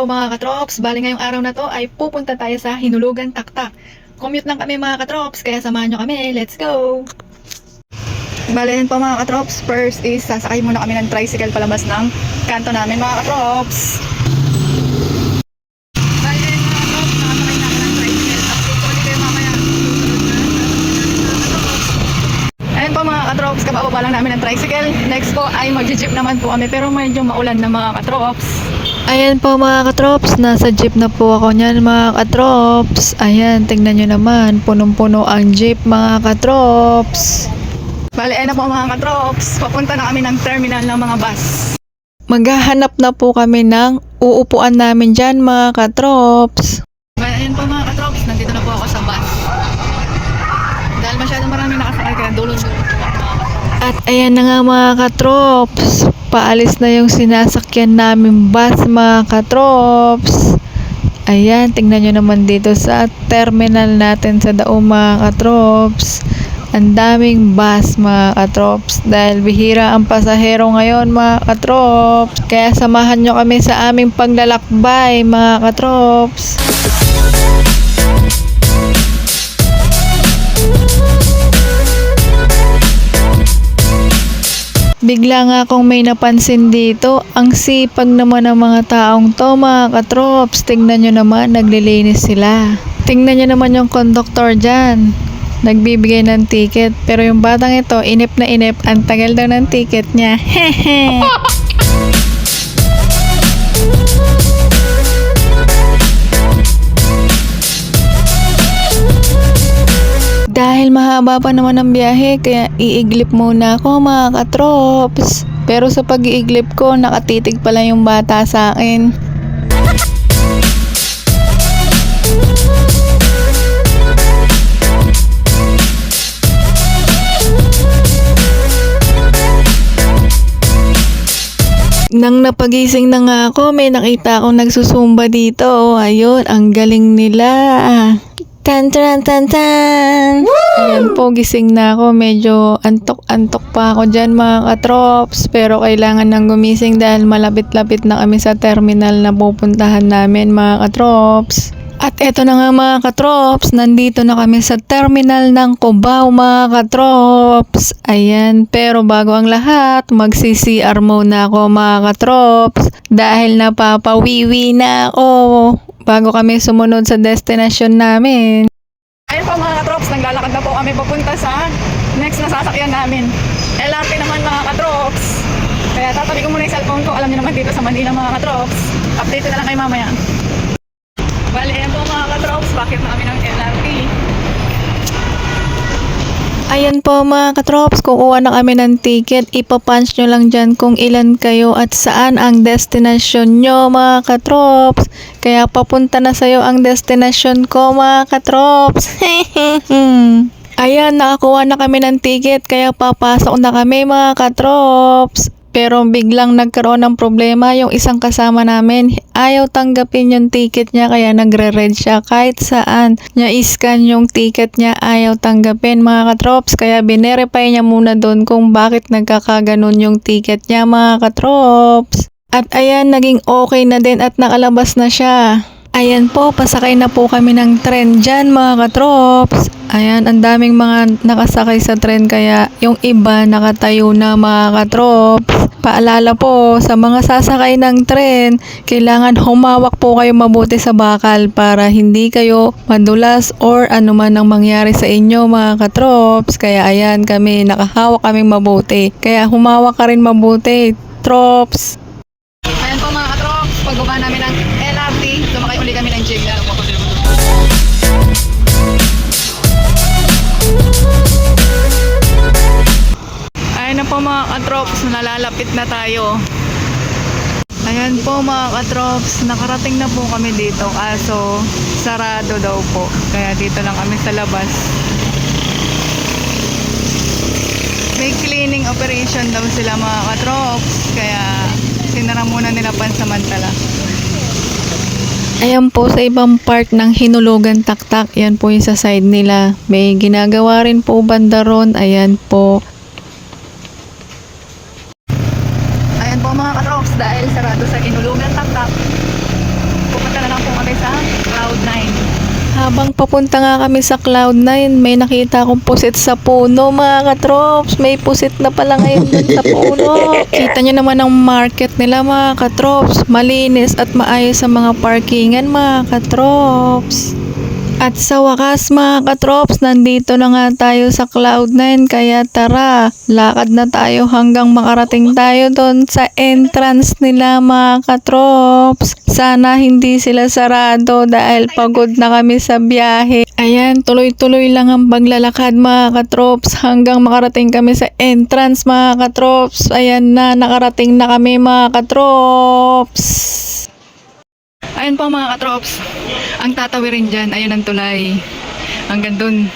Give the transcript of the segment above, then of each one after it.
araw mga katrops. Bali ngayong araw na to ay pupunta tayo sa Hinulugan Taktak. Commute lang kami mga katrops, kaya samahan nyo kami. Let's go! Bali yun po mga katrops. First is sasakay muna kami ng tricycle palabas ng kanto namin mga katrops. Bali yun mga katrops, nakasakay na ako ng tricycle. Update ko ulit kayo mamaya. Ayun po mga katrops, kabababa lang namin ng tricycle. Next po ay mag-jeep naman po kami, pero medyo maulan na mga katrops. Ayan po mga katrops, nasa jeep na po ako niyan mga katrops. Ayan, tingnan nyo naman, punong-puno ang jeep mga katrops. Bali, ayan na po mga katrops, papunta na kami ng terminal ng mga bus. Maghahanap na po kami ng uupuan namin dyan mga katrops. Bali, ayan po mga katrops, nandito na po ako sa bus. Dahil masyadong marami nakasakay, kaya dulon-dulon po ako mga katrops. At ayan na nga mga katrops, paalis na yung sinasakyan namin bus mga katrops. Ayan, tingnan nyo naman dito sa terminal natin sa Daum mga katrops. Ang daming bus mga katrops dahil bihira ang pasahero ngayon mga katrops. Kaya samahan nyo kami sa aming paglalakbay mga katrops. Bigla nga akong may napansin dito, ang sipag naman ng mga taong to mga katrops. Tingnan nyo naman, naglilinis sila. Tingnan nyo naman yung conductor dyan, nagbibigay ng ticket. Pero yung batang ito, inip na inip, ang tagal daw ng ticket niya. Hehe. Dahil mahaba pa naman ang biyahe, kaya iiglip muna ako mga katrops. Pero sa pag-iiglip ko, nakatitig pala yung bata sa akin. Nang napagising na nga ako, may nakita akong nagsusumba dito. Ayun, ang galing nila. Tan tan tan tan. Ayan po, gising na ako. Medyo antok-antok pa ako dyan mga katrops. Pero kailangan nang gumising dahil malapit-lapit na kami sa terminal na pupuntahan namin mga katrops. At eto na nga mga katrops, nandito na kami sa terminal ng Cubao mga katrops. Ayan, pero bago ang lahat, magsi-CR muna ako mga katrops. Dahil napapawiwi na ako bago kami sumunod sa destination namin. Ayun po mga katrops, naglalakad na po kami papunta sa next na sasakyan namin. LRT naman mga katrops. Kaya tatabi ko muna yung cellphone ko. Alam niyo naman dito sa Manila mga katrops. Update na lang kayo mamaya. Bali, ayan po mga katrops, bakit na kami ng LRT? Ayan po mga katrops, kukuha na kami ng ticket. Ipapunch nyo lang dyan kung ilan kayo at saan ang destination nyo mga katrops. Kaya papunta na sa'yo ang destination ko mga katrops. Ayan, nakakuha na kami ng ticket kaya papasok na kami mga katrops. Pero biglang nagkaroon ng problema yung isang kasama namin. Ayaw tanggapin yung ticket niya kaya nagre-red siya kahit saan niya iscan yung ticket niya. Ayaw tanggapin mga katrops. Kaya binerify niya muna doon kung bakit nagkakaganon yung ticket niya mga katrops. At ayan, naging okay na din at nakalabas na siya. Ayan po, pasakay na po kami ng tren dyan mga katrops. Ayan, ang daming mga nakasakay sa tren kaya yung iba nakatayo na mga katrops. Paalala po, sa mga sasakay ng tren, kailangan humawak po kayo mabuti sa bakal para hindi kayo madulas or anuman ang mangyari sa inyo mga katrops. Kaya ayan kami, nakahawak kaming mabuti. Kaya humawak ka rin mabuti, trops. Ayan po mga katrops, pagbaba namin ng LRT, sumakay uli kami ng jeep. Ayan na po mga katrops, nalalapit na tayo. Ayan po mga katrops, nakarating na po kami dito kaso sarado daw po. Kaya dito lang kami sa labas. May cleaning operation daw sila mga katrops, kaya sinara muna nila pansamantala. Ayan po sa ibang part ng Hinulugan Taktak, yan po yung sa side nila. May ginagawa rin po banda ron, ayan po. Ayan po mga katrops, dahil sarado sa Hinulugan Taktak, papunta nga kami sa Cloud9, may nakita akong pusit sa puno mga katrops. May pusit na pala ngayon dun sa puno. Kita nyo naman ang market nila mga katrops. Malinis at maayos sa mga parkingan mga katrops. At sa wakas mga katrops, nandito na nga tayo sa Cloud9, kaya tara, lakad na tayo hanggang makarating tayo doon sa entrance nila mga katrops. Sana hindi sila sarado dahil pagod na kami sa biyahe. Ayan, tuloy-tuloy lang ang paglalakad mga katrops hanggang makarating kami sa entrance mga katrops. Ayan na, nakarating na kami mga katrops. Ayun po mga katrops, ang tatawirin dyan, ayun ang tulay. Hanggang dun.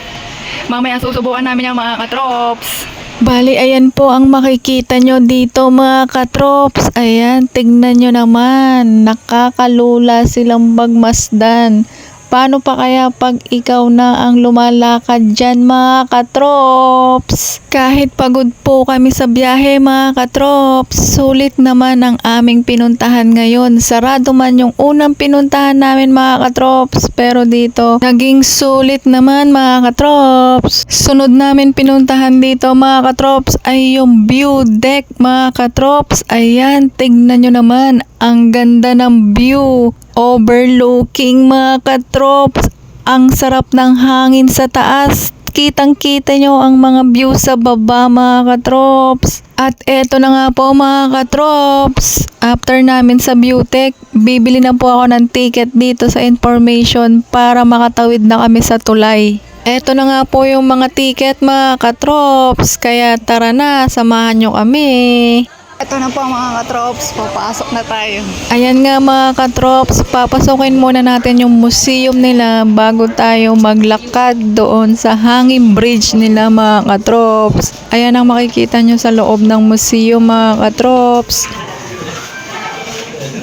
Mamaya susubukan namin yung mga katrops. Bali, ayan po ang makikita nyo dito mga katrops. Ayan, tignan nyo naman. Nakakalula silang bagmasdan. Paano pa kaya pag ikaw na ang lumalakad dyan mga katrops? Kahit pagod po kami sa biyahe mga katrops, sulit naman ang aming pinuntahan ngayon. Sarado man yung unang pinuntahan namin mga katrops, pero dito naging sulit naman mga katrops. Sunod namin pinuntahan dito mga katrops ay yung view deck mga katrops. Ayan, tignan nyo naman, ang ganda ng view. Overlooking mga katrops. Ang sarap ng hangin sa taas. Kitang-kita nyo ang mga view sa baba mga katrops. At eto na nga po mga katrops. After namin sa Beautech, bibili na po ako ng ticket dito sa information para makatawid na kami sa tulay. Eto na nga po yung mga ticket mga katrops. Kaya tara na, samahan nyo kami. Ito na po mga katrops, papasok na tayo. Ayan nga mga katrops, papasokin muna natin yung museum nila bago tayo maglakad doon sa hanging bridge nila mga katrops. Ayan ang makikita nyo sa loob ng museum mga katrops.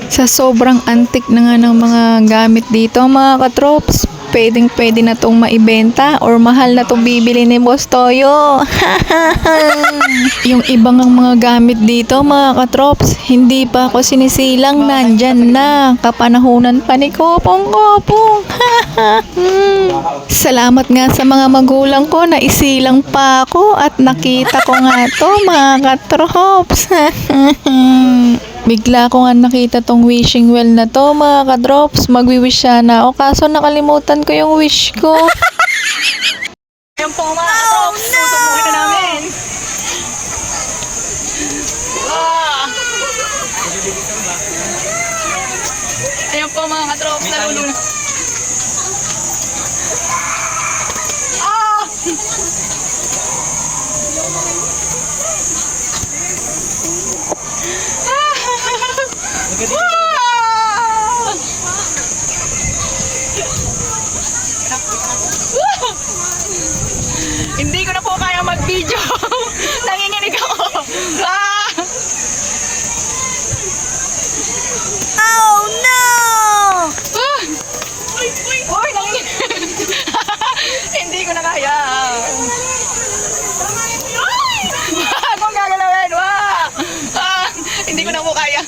Sa sobrang antik na nga ng mga gamit dito mga katrops, pwede na itong maibenta or mahal na itong bibili ni Boss Toyo. Yung ibang mga gamit dito mga katrops, hindi pa ako sinisilang, nandyan na. Kapanahunan pa ni Kopong. Salamat nga sa mga magulang ko na isilang pa ako at nakita ko nga to mga katrops. Bigla ko nga nakita tong wishing well na to mga kadrops. Magwi-wish sana ako kaso nakalimutan ko yung wish ko. Ayan po mga kadrops, susubukin na namin. Ayan po mga kadrops, nalulunod. Hindi ko na po kaya mag-video. Nanginginig ako. Oh no! Uy, nanginginig. Hindi ko na kaya. Kung gagalawin. Hindi ko na po kaya.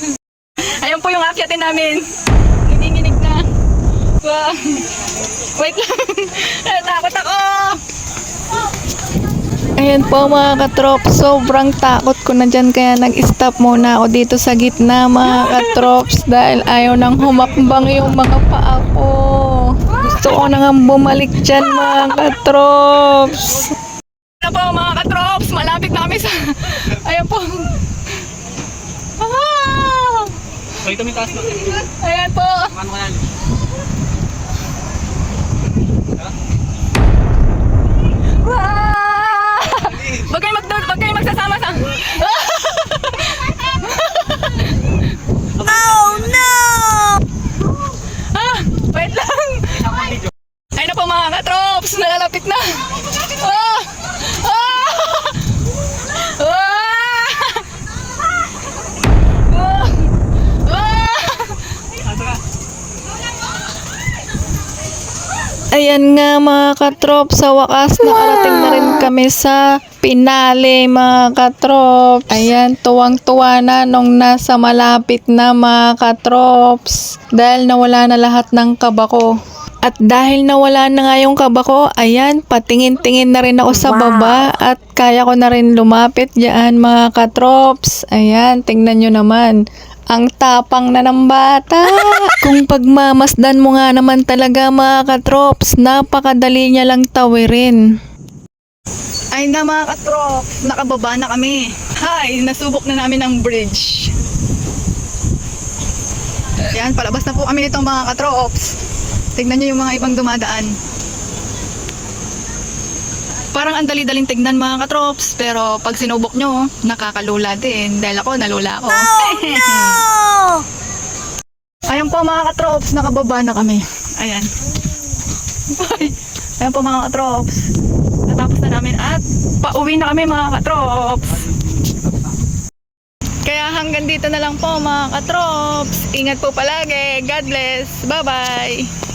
Ayan po yung akyatin namin. Nanginginig na. Wait lang. Takot ako. Ayan po mga katrop, sobrang takot ko na dyan kaya nag-stop muna ako dito sa gitna mga katrops dahil ayaw nang humakbang yung mga paa ko. Gusto ko na nga bumalik dyan mga katrops. Ayan po mga katrops, malapit na kami sa... Ayan po. Ito may taas na. Ayan po. Ano ka yan? Wag kayo magsasama sa... Oh no! Wait lang. Ayun na po mga katrops, nalalapit na. Ayan nga mga katrop, sa wakas nakarating na rin kami sa pinale mga katrop. Ayan, tuwang-tuwa na nung nasa malapit na mga katrops dahil nawala na lahat ng kaba ko. At dahil nawala na nga yung kaba ko, ayan, patingin-tingin na rin ako sa baba at kaya ko na rin lumapit dyan mga katrops. Ayan, tingnan nyo naman. Ang tapang na ng bata. Kung pagmamasdan mo nga naman talaga mga katrops, napakadali niya lang tawirin. Ay na mga katrops, nakababa na kami. Hi, nasubok na namin ang bridge. Yan, palabas na po kami nitong mga katrops. Tignan nyo yung mga ibang dumadaan. Parang ang dali-daling tignan mga katrops, pero pag sinubok nyo, nakakalula din. Dahil ako, nalula ako. Ayan po mga katrops, nakababa na kami. Ayan. Ayan po mga katrops. Natapos na namin at pauwi na kami mga katrops. Kaya hanggang dito na lang po mga katrops. Ingat po palagi. God bless. Bye-bye.